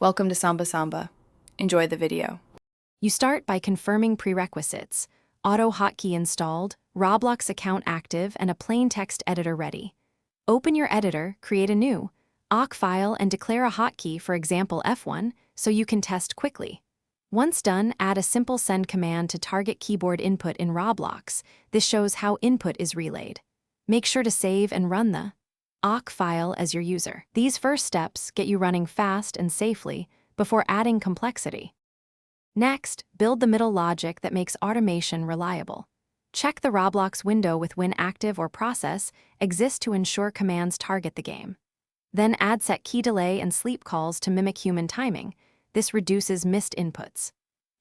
Welcome to Samba Samba. Enjoy the video. You start by confirming prerequisites: Autohotkey installed, Roblox account active, and a plain text editor ready. Open your editor, create a new awk file, and declare a hotkey, for example F1, so you can test quickly. Once done, add a simple send command to target keyboard input in Roblox. This shows how input is relayed. Make sure to save and run the awk file as your user. These first steps get you running fast and safely before adding complexity. Next, build the middle logic that makes automation reliable. Check the Roblox window with when active or process exists to ensure commands target the game. Then add set key delay and sleep calls to mimic human timing. This reduces missed inputs.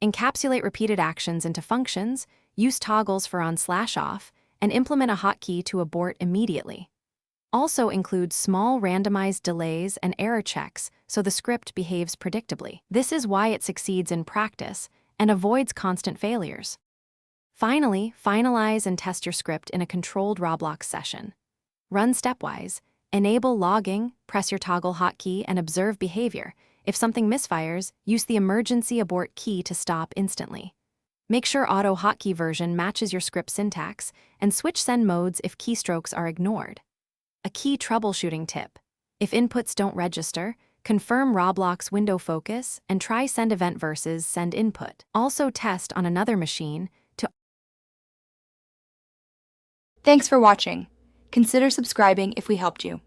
Encapsulate repeated actions into functions, use toggles for on/off, and implement a hotkey to abort immediately. Also include small randomized delays and error checks so the script behaves predictably. This is why it succeeds in practice and avoids constant failures. Finally, finalize and test your script in a controlled Roblox session. Run stepwise, enable logging, press your toggle hotkey, and observe behavior. If something misfires, use the emergency abort key to stop instantly. Make sure Autohotkey version matches your script syntax, and switch send modes if keystrokes are ignored. A key troubleshooting tip: if inputs don't register, confirm Roblox window focus and try send event versus send input. Also test on another machine to. Thanks for watching. Consider subscribing if we helped you.